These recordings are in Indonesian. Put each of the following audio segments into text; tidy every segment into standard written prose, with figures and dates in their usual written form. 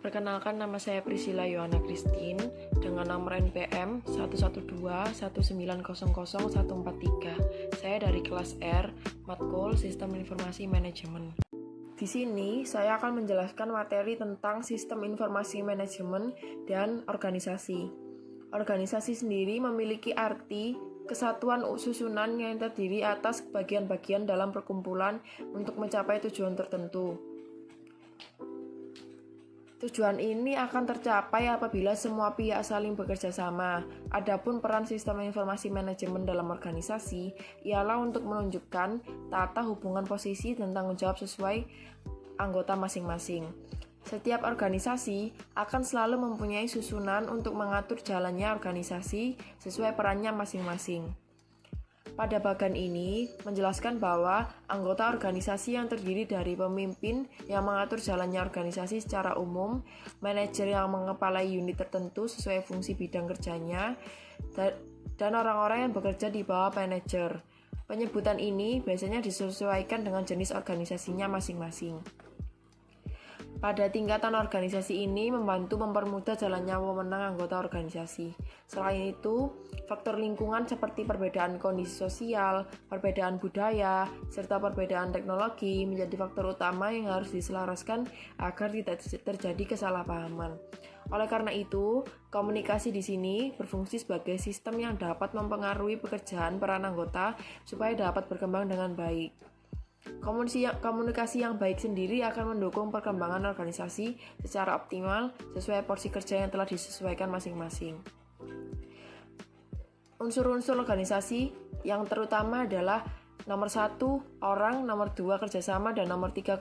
Perkenalkan, nama saya Priscilla Yohana Christine dengan nomor NPM 112.1900143. Saya dari kelas R, Matkul Sistem Informasi Manajemen. Di sini saya akan menjelaskan materi tentang sistem informasi manajemen dan organisasi. Organisasi sendiri memiliki arti kesatuan susunan yang terdiri atas bagian-bagian dalam perkumpulan untuk mencapai tujuan tertentu. Tujuan ini akan tercapai apabila semua pihak saling bekerja sama. Adapun peran sistem informasi manajemen dalam organisasi ialah untuk menunjukkan tata hubungan posisi dan tanggung jawab sesuai anggota masing-masing. Setiap organisasi akan selalu mempunyai susunan untuk mengatur jalannya organisasi sesuai perannya masing-masing. Pada bagian ini menjelaskan bahwa anggota organisasi yang terdiri dari pemimpin yang mengatur jalannya organisasi secara umum, manajer yang mengepalai unit tertentu sesuai fungsi bidang kerjanya, dan orang-orang yang bekerja di bawah manajer. Penyebutan ini biasanya disesuaikan dengan jenis organisasinya masing-masing. Pada tingkatan organisasi ini membantu mempermudah jalannya wewenang anggota organisasi. Selain itu, faktor lingkungan seperti perbedaan kondisi sosial, perbedaan budaya, serta perbedaan teknologi menjadi faktor utama yang harus diselaraskan agar tidak terjadi kesalahpahaman. Oleh karena itu, komunikasi di sini berfungsi sebagai sistem yang dapat mempengaruhi pekerjaan peran anggota supaya dapat berkembang dengan baik. Komunikasi yang baik sendiri akan mendukung perkembangan organisasi secara optimal sesuai porsi kerja yang telah disesuaikan masing-masing. Unsur-unsur organisasi yang terutama adalah nomor 1, orang, nomor 2, kerjasama, dan nomor 3,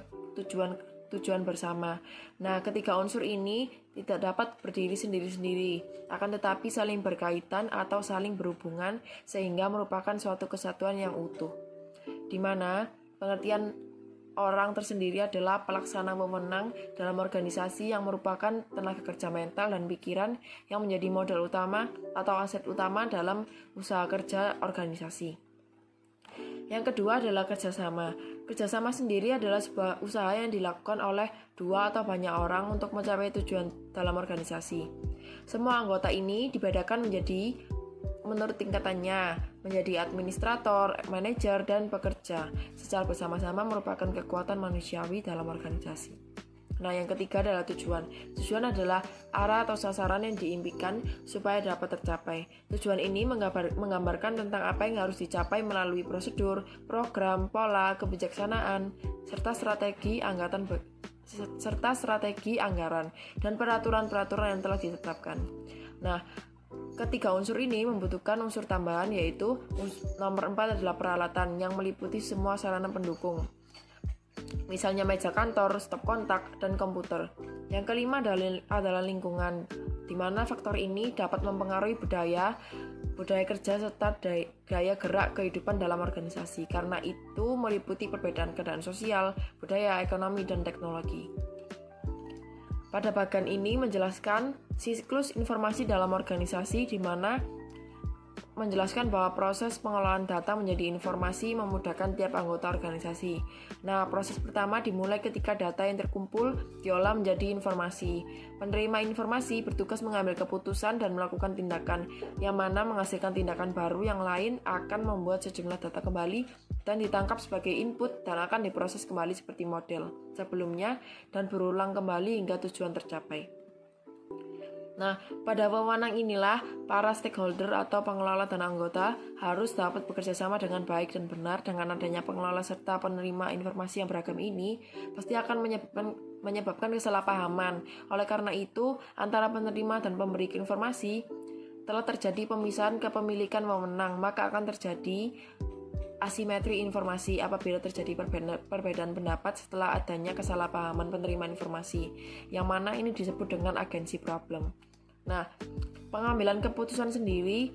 tujuan bersama. Nah, ketiga unsur ini tidak dapat berdiri sendiri-sendiri, akan tetapi saling berkaitan atau saling berhubungan sehingga merupakan suatu kesatuan yang utuh, di mana pengertian orang tersendiri adalah pelaksana wewenang dalam organisasi yang merupakan tenaga kerja mental dan pikiran yang menjadi modal utama atau aset utama dalam usaha kerja organisasi. Yang kedua adalah kerjasama. Kerjasama sendiri adalah sebuah usaha yang dilakukan oleh dua atau banyak orang untuk mencapai tujuan dalam organisasi. Semua anggota ini dibedakan menjadi menurut tingkatannya, menjadi administrator, manajer, dan pekerja. Secara bersama-sama merupakan kekuatan manusiawi dalam organisasi. Nah, yang ketiga adalah tujuan. Tujuan adalah arah atau sasaran yang diimpikan supaya dapat tercapai. Tujuan ini menggambarkan tentang apa yang harus dicapai melalui prosedur, program, pola, kebijaksanaan, serta strategi anggaran dan peraturan-peraturan yang telah ditetapkan. Nah, ketiga unsur ini membutuhkan unsur tambahan, yaitu nomor 4 adalah peralatan yang meliputi semua sarana pendukung. Misalnya meja kantor, stop kontak, dan komputer. Yang kelima adalah lingkungan, di mana faktor ini dapat mempengaruhi budaya kerja serta gaya gerak kehidupan dalam organisasi. Karena itu meliputi perbedaan keadaan sosial, budaya, ekonomi, dan teknologi. Pada bagian ini menjelaskan siklus informasi dalam organisasi, di mana menjelaskan bahwa proses pengolahan data menjadi informasi memudahkan tiap anggota organisasi. Nah, proses pertama dimulai ketika data yang terkumpul diolah menjadi informasi. Penerima informasi bertugas mengambil keputusan dan melakukan tindakan, yang mana menghasilkan tindakan baru yang lain akan membuat sejumlah data kembali dan ditangkap sebagai input dan akan diproses kembali seperti model sebelumnya dan berulang kembali hingga tujuan tercapai. Nah, pada wewenang inilah para stakeholder atau pengelola dan anggota harus dapat bekerja sama dengan baik dan benar. Dengan adanya pengelola serta penerima informasi yang beragam ini pasti akan menyebabkan kesalahpahaman. Oleh karena itu, antara penerima dan pemberi informasi telah terjadi pemisahan kepemilikan wewenang, maka akan terjadi asimetri informasi apabila terjadi perbedaan pendapat setelah adanya kesalahpahaman penerima informasi, yang mana ini disebut dengan agency problem. Nah, pengambilan keputusan sendiri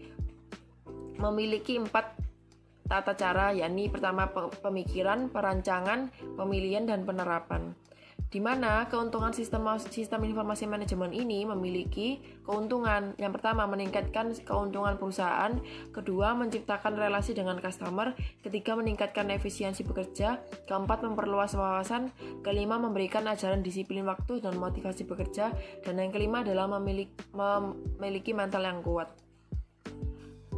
memiliki 4 tata cara, yakni pertama pemikiran, perancangan, pemilihan, dan penerapan. di mana keuntungan sistem informasi manajemen ini memiliki keuntungan. Yang pertama, meningkatkan keuntungan perusahaan, kedua, menciptakan relasi dengan customer, ketiga, meningkatkan efisiensi bekerja, keempat, memperluas wawasan, kelima, memberikan ajaran disiplin waktu dan motivasi bekerja, dan yang kelima adalah memiliki mental yang kuat.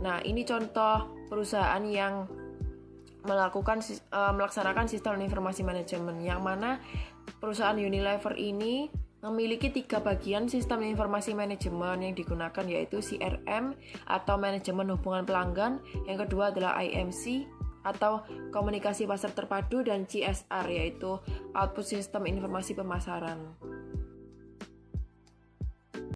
Nah, ini contoh perusahaan yang melaksanakan sistem informasi manajemen, yang mana perusahaan Unilever ini memiliki 3 bagian sistem informasi manajemen yang digunakan, yaitu CRM atau manajemen hubungan pelanggan, yang kedua adalah IMC atau komunikasi pasar terpadu, dan CSR yaitu output sistem informasi pemasaran.